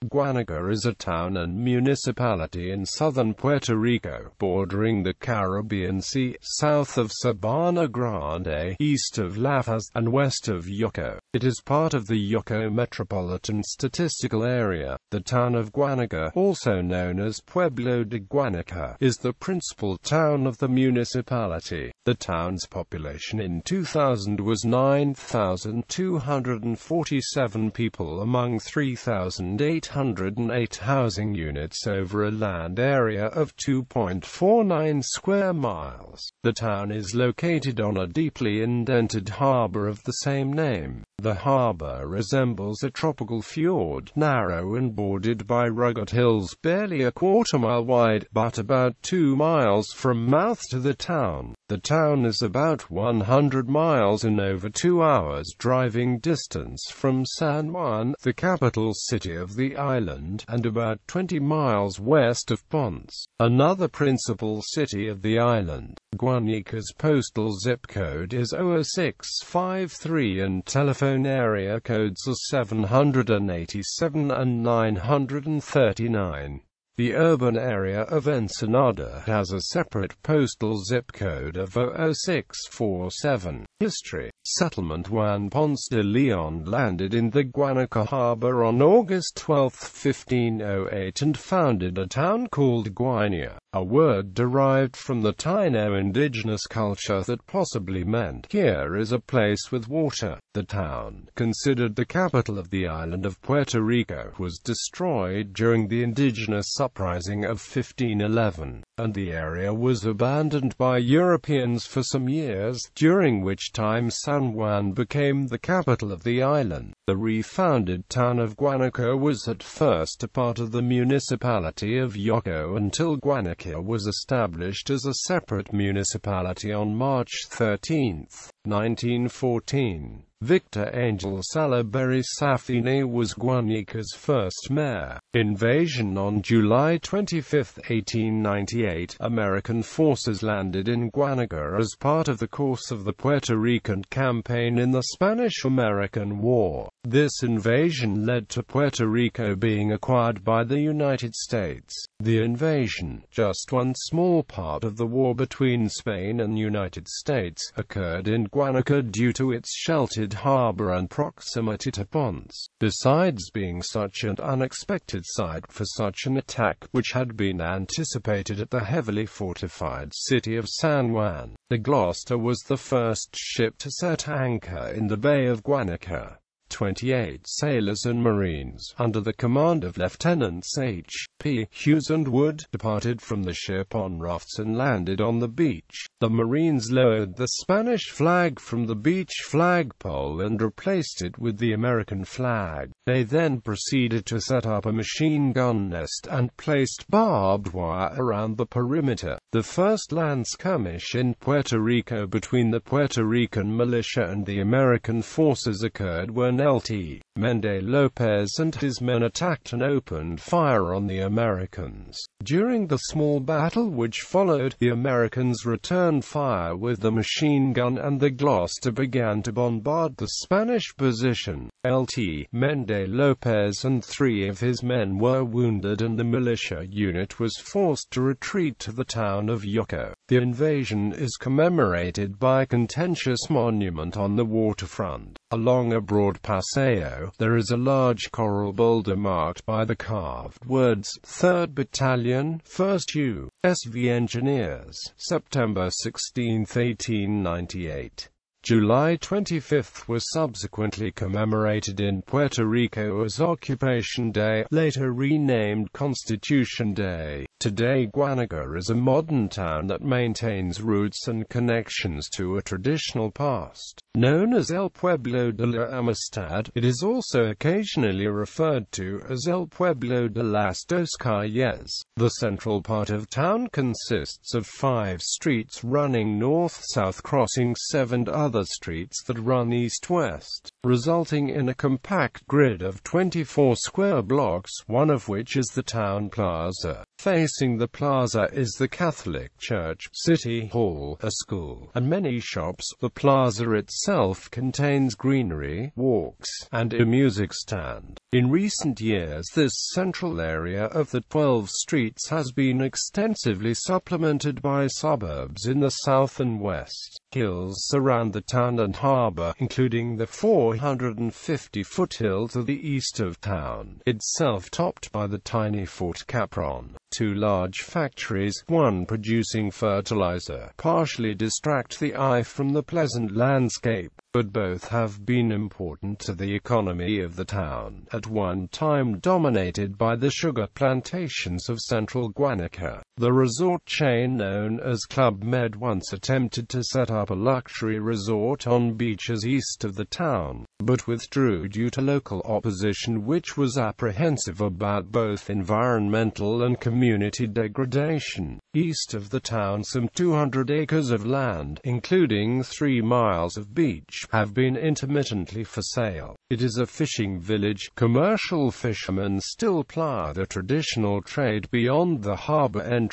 Guánica is a town and municipality in southern Puerto Rico, bordering the Caribbean Sea, south of Sabana Grande, east of Lajas, and west of Yauco. It is part of the Yauco Metropolitan Statistical Area. The town of Guánica, also known as Pueblo de Guánica, is the principal town of the municipality. The town's population in 2000 was 9,247 people among 3,808 housing units over a land area of 2.49 square miles. The town is located on a deeply indented harbor of the same name. The harbor resembles a tropical fjord, narrow and bordered by rugged hills barely a quarter-mile wide, but about 2 miles from mouth to the town. The town is about 100 miles in over 2 hours driving distance from San Juan, the capital city of the island, and about 20 miles west of Ponce, another principal city of the island. Guánica's postal zip code is 00653 and telephone area codes are 787 and 939. The urban area of Ensenada has a separate postal zip code of 00647. History. Settlement. Juan Ponce de Leon landed in the Guánica harbor on August 12, 1508 and founded a town called Guánia, a word derived from the Taino indigenous culture that possibly meant, "Here is a place with water." The town, considered the capital of the island of Puerto Rico, was destroyed during the indigenous uprising of 1511, and the area was abandoned by Europeans for some years, during which time San Juan became the capital of the island. The refounded town of Guánica was at first a part of the municipality of Yauco until Guánica was established as a separate municipality on March 13, 1914. Victor Angel Salaberry Safini was Guánica's first mayor. Invasion. On July 25, 1898, American forces landed in Guánica as part of the course of the Puerto Rican campaign in the Spanish-American War. This invasion led to Puerto Rico being acquired by the United States. The invasion, just one small part of the war between Spain and United States, occurred in Guánica due to its sheltered harbor and proximity to Ponce. Besides being such an unexpected site for such an attack, which had been anticipated at the heavily fortified city of San Juan, the Gloucester was the first ship to set anchor in the Bay of Guánica. 28 sailors and marines, under the command of Lieutenants H.P. Hughes and Wood, departed from the ship on rafts and landed on the beach. The Marines lowered the Spanish flag from the beach flagpole and replaced it with the American flag. They then proceeded to set up a machine gun nest and placed barbed wire around the perimeter. The first land skirmish in Puerto Rico between the Puerto Rican militia and the American forces occurred when Lt. Mende Lopez and his men attacked and opened fire on the Americans. During the small battle which followed, the Americans returned fire with the machine gun and the Gloucester began to bombard the Spanish position. Lt. Mende Lopez and 3 of his men were wounded and the militia unit was forced to retreat to the town of Yauco. The invasion is commemorated by a contentious monument on the waterfront. Along a broad paseo, there is a large coral boulder marked by the carved words, 3rd Battalion, 1st U.S.V. Engineers, September 16, 1898. July 25 was subsequently commemorated in Puerto Rico as Occupation Day, later renamed Constitution Day. Today Guánica is a modern town that maintains roots and connections to a traditional past. Known as El Pueblo de la Amistad, it is also occasionally referred to as El Pueblo de las Dos Calles. The central part of town consists of 5 streets running north-south crossing 7 other streets that run east-west, resulting in a compact grid of 24 square blocks, one of which is the town plaza. Facing the plaza is the Catholic Church, City Hall, a school, and many shops. The plaza itself contains greenery, walks, and a music stand. In recent years, this central area of the 12 streets has been extensively supplemented by suburbs in the south and west. Hills surround the town and harbor, including the 450-foot hill to the east of town, itself topped by the tiny Fort Capron. Two large factories, one producing fertilizer, partially distract the eye from the pleasant landscape, but both have been important to the economy of the town, at one time dominated by the sugar plantations of central Guánica. The resort chain known as Club Med once attempted to set up a luxury resort on beaches east of the town, but withdrew due to local opposition which was apprehensive about both environmental and community degradation. East of the town, some 200 acres of land, including 3 miles of beach, have been intermittently for sale. It is a fishing village. Commercial fishermen still ply the traditional trade beyond the harbor entrance.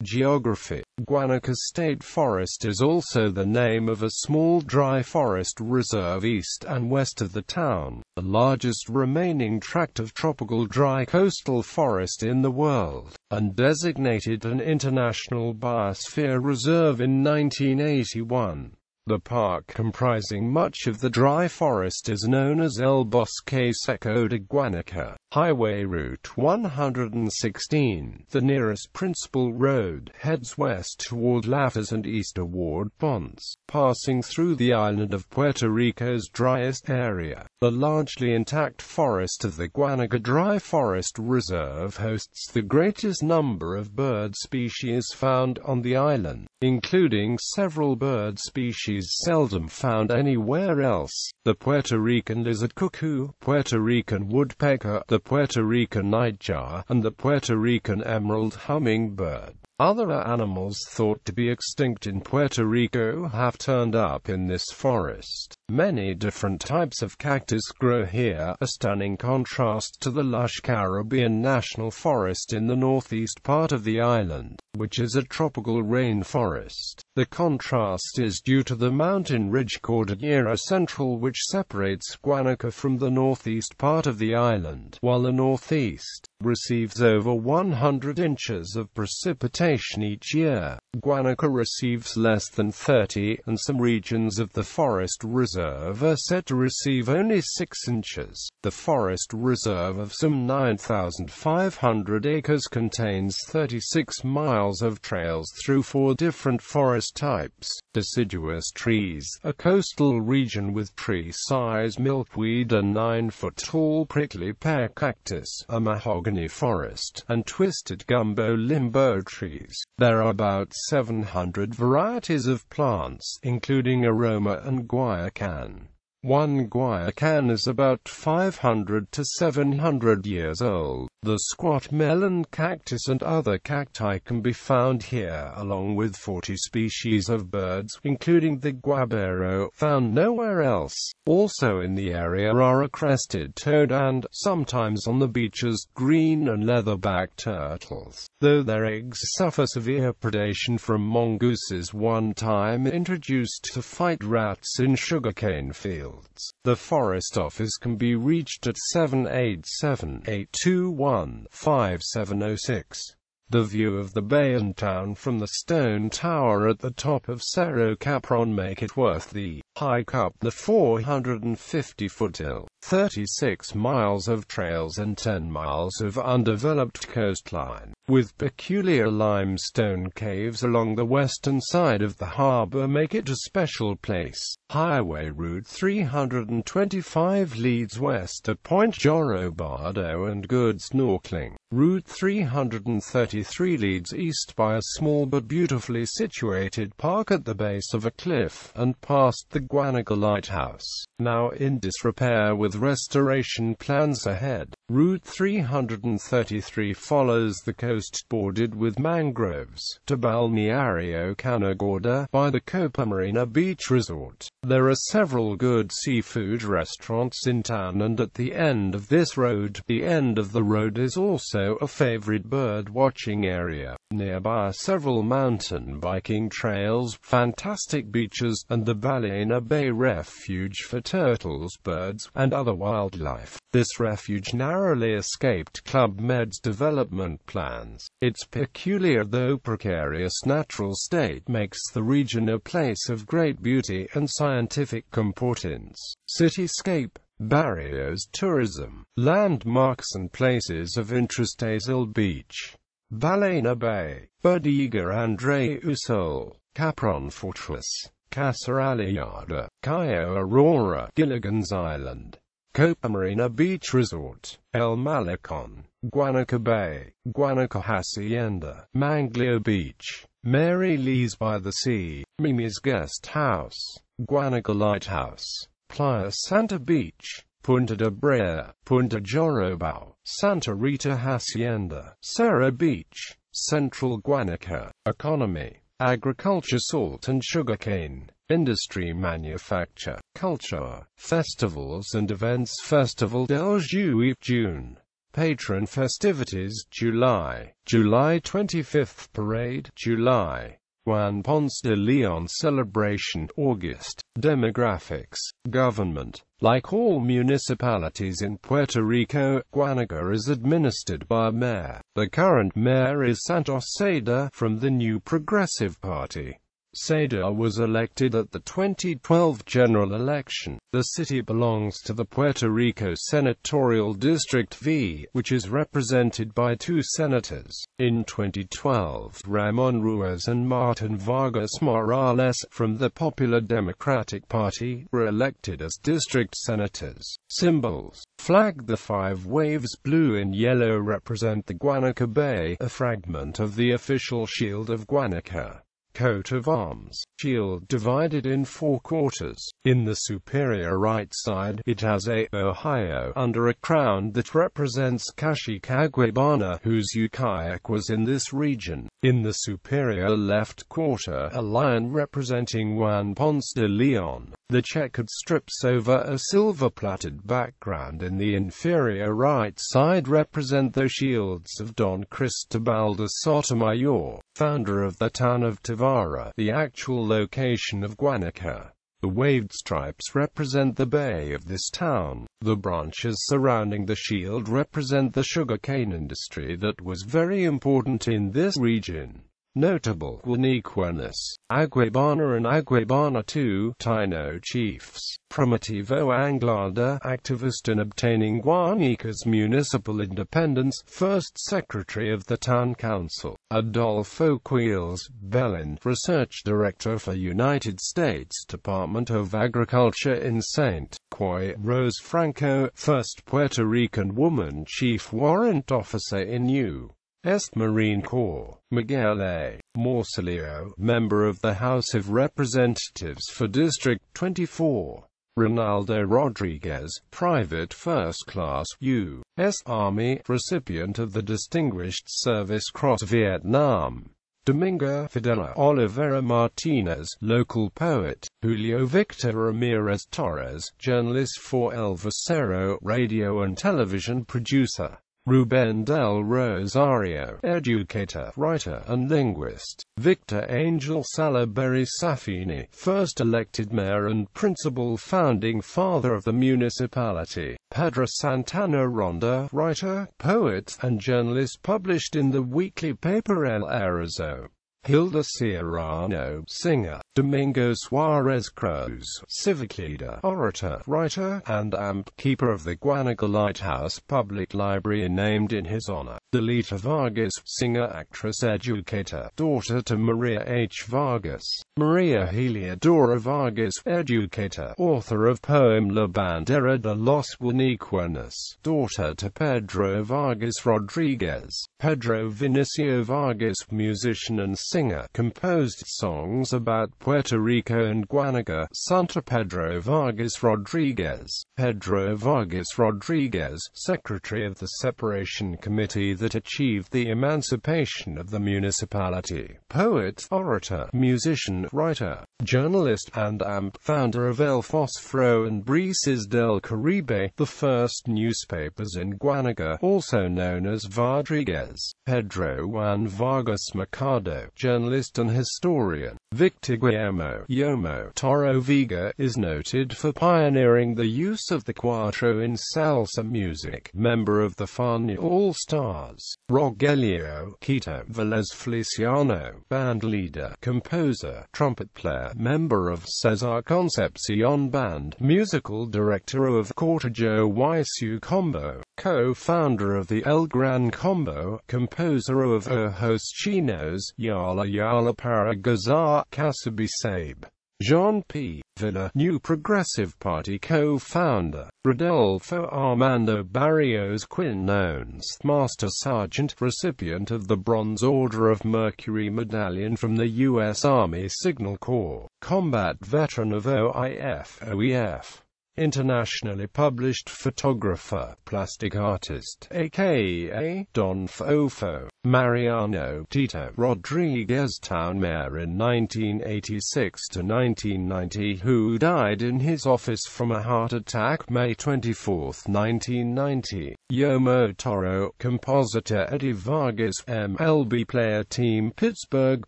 Geography. Guánica State Forest is also the name of a small dry forest reserve east and west of the town, the largest remaining tract of tropical dry coastal forest in the world, and designated an International Biosphere Reserve in 1981. The park, comprising much of the dry forest, is known as El Bosque Seco de Guánica. Highway Route 116, the nearest principal road, heads west toward Lajas and east toward Ponce, passing through the island of Puerto Rico's driest area. The largely intact forest of the Guánica Dry Forest Reserve hosts the greatest number of bird species found on the island, including several bird species seldom found anywhere else: the Puerto Rican lizard cuckoo, Puerto Rican woodpecker, the Puerto Rican nightjar, and the Puerto Rican emerald hummingbird. Other animals thought to be extinct in Puerto Rico have turned up in this forest. Many different types of cactus grow here, a stunning contrast to the lush Caribbean National Forest in the northeast part of the island, which is a tropical rainforest. The contrast is due to the mountain ridge Cordillera Central, which separates Guánica from the northeast part of the island, while the northeast receives over 100 inches of precipitation each year. Guánica receives less than 30, and some regions of the forest reserve are said to receive only 6 inches. The forest reserve of some 9,500 acres contains 36 miles of trails through 4 different forest types: deciduous trees, a coastal region with tree-size milkweed, a 9-foot-tall prickly pear cactus, a mahogany forest, and twisted gumbo limbo trees. There are about 700 varieties of plants, including aroma and guaiacan. One guaiacan is about 500 to 700 years old. The squat melon cactus and other cacti can be found here, along with 40 species of birds, including the guabero, found nowhere else. Also in the area are a crested toad and, sometimes on the beaches, green and leatherback turtles, though their eggs suffer severe predation from mongooses, one time introduced to fight rats in sugarcane fields. The Forest Office can be reached at 787-821-5706. The view of the bay and town from the stone tower at the top of Cerro Capron make it worth the hike up the 450-foot hill. 36 miles of trails and 10 miles of undeveloped coastline, with peculiar limestone caves along the western side of the harbor, make it a special place. Highway Route 325 leads west at Point Jorobado and good snorkeling. Route 333 leads east by a small but beautifully situated park at the base of a cliff, and past the Guánica Lighthouse, now in disrepair with restoration plans ahead. Route 333 follows the coast bordered with mangroves to Balneario Canagorda by the Copa Marina Beach Resort. There are several good seafood restaurants in town, and at the end of this road, the end of the road is also a favorite bird watching area. Nearby are several mountain biking trails, fantastic beaches, and the Ballena Bay Refuge for turtles, birds, and other wildlife. This refuge narrowly escaped Club Med's development plans. Its peculiar though precarious natural state makes the region a place of great beauty and scientific importance. Cityscape, barrios, tourism, landmarks and places of interest: Azul Beach, Ballena Bay, Bodega Andre Usol, Capron Fortress, Casa Aliada, Cayo Aurora, Gilligan's Island, Copa Marina Beach Resort, El Malecon, Guánica Bay, Guánica Hacienda, Manglio Beach, Mary Lee's by the Sea, Mimi's Guest House, Guánica Lighthouse, Playa Santa Beach, Punta de Brea, Punta Jorobao, Santa Rita Hacienda, Serra Beach, Central Guánica. Economy: agriculture, salt and sugarcane. Industry, manufacture, culture, festivals and events. Festival del Juif, June. Patron festivities, July. July 25th Parade, July. Juan Ponce de Leon celebration, August. Demographics: government. Like all municipalities in Puerto Rico, Guánica is administered by a mayor. The current mayor is Santos Seda from the New Progressive Party. Seda was elected at the 2012 general election. The city belongs to the Puerto Rico Senatorial District V, which is represented by 2 senators. In 2012, Ramon Ruiz and Martin Vargas Morales, from the Popular Democratic Party, were elected as district senators. Symbols: flag. The 5 waves, blue and yellow, represent the Guánica Bay, a fragment of the official shield of Guánica. Coat of arms: shield divided in 4 quarters. In the superior right side, it has a Ohio under a crown that represents Cachicaguibana, whose Ukiak was in this region. In the superior left quarter, a lion representing Juan Ponce de Leon. The checkered strips over a silver-platted background in the inferior right side represent the shields of Don Cristobal de Sotomayor, founder of the town of Tavara, the actual location of Guánica. The waved stripes represent the bay of this town. The branches surrounding the shield represent the sugarcane industry that was very important in this region. Notable uniqueness: Aguibana and Aguibana II, Taino chiefs. Primitivo Anglada, activist in obtaining Guánica's municipal independence, first secretary of the town council. Adolfo Quiles Bellin, research director for United States Department of Agriculture in St. Croix. Rose Franco, first Puerto Rican woman chief warrant officer in U.S. Marine Corps. Miguel A. Morcillo, member of the House of Representatives for District 24. Ronaldo Rodriguez, private first class, U.S. Army, recipient of the Distinguished Service Cross Vietnam. Domingo Fidela Oliveira Martinez, local poet. Julio Victor Ramirez Torres, journalist for El Vocero, radio and television producer. Ruben del Rosario, educator, writer and linguist. Victor Angel Salaberry Safini, first elected mayor and principal founding father of the municipality. Pedro Santana Ronda, writer, poet, and journalist, published in the weekly paper El Arazo. Hilda Serrano, singer. Domingo Suarez Cruz, civic leader, orator, writer, and AMP, keeper of the Guánica Lighthouse Public Library named in his honor. Delita Vargas, singer, actress, educator, daughter to Maria H. Vargas. Maria Heliodora Vargas, educator, author of poem La Bandera de los Guanicuanos, daughter to Pedro Vargas Rodriguez. Pedro Vinicio Vargas, musician and singer, composed songs about Puerto Rico and Guánica. Santa Pedro Vargas Rodriguez. Pedro Vargas Rodriguez, secretary of the separation committee that achieved the emancipation of the municipality. Poet, orator, musician, writer, journalist, and founder of El Fósforo and Brises del Caribe, the first newspapers in Guánica, also known as Rodriguez. Pedro Juan Vargas Mercado, journalist and historian. Victor Guillermo Yomo Toro Vega is noted for pioneering the use of the cuatro in salsa music. Member of the Fania All-Stars. Rogelio Quito Velez Feliciano, band leader, composer, trumpet player, member of Cesar Concepcion Band, musical director of Cortejo Ysu Combo, co-founder of the El Gran Combo, composer of Ojos Chinos, Yala Yala para Gozar, Casabi Sabe. Jean P. Villa, New Progressive Party co-founder. Rodolfo Armando Barrios Quinones, Master Sergeant, recipient of the Bronze Order of Mercury Medallion from the U.S. Army Signal Corps. Combat veteran of OEF. Internationally published photographer, plastic artist, a.k.a. Don Fofo. Mariano Tito Rodriguez, town mayor in 1986 to 1990, who died in his office from a heart attack May 24, 1990. Yomo Toro, compositor Eddie Vargas, MLB player team Pittsburgh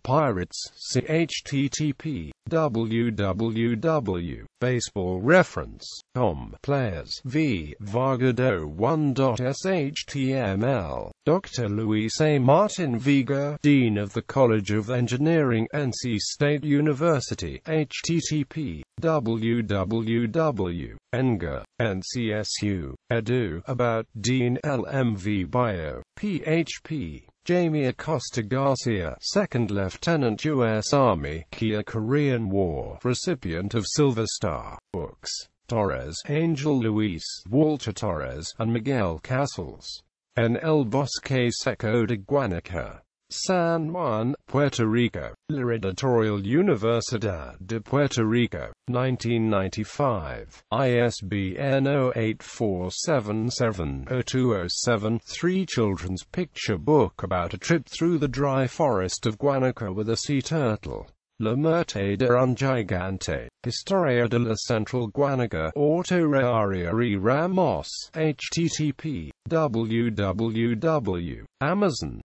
Pirates, http www.baseballreference.com, players v. Vargado1.shtml. Dr. Luis A. Martin Vega, Dean of the College of Engineering, NC State University, http www.enga.ncsu.edu. About Dean LMV Bio, PhD. Jamie Acosta Garcia, 2nd Lieutenant U.S. Army, Kia Korean War, recipient of Silver Star. Books. Torres, Angel Luis, Walter Torres, and Miguel Castles. En el Bosque Seco de Guánica, San Juan, Puerto Rico. La Editorial Universidad de Puerto Rico, 1995. ISBN 0847702007. Children's picture book about a trip through the dry forest of Guánica with a sea turtle. La Muerte de un Gigante. Historia de la Central Guánica. Autorearia y Ramos. http www.amazon.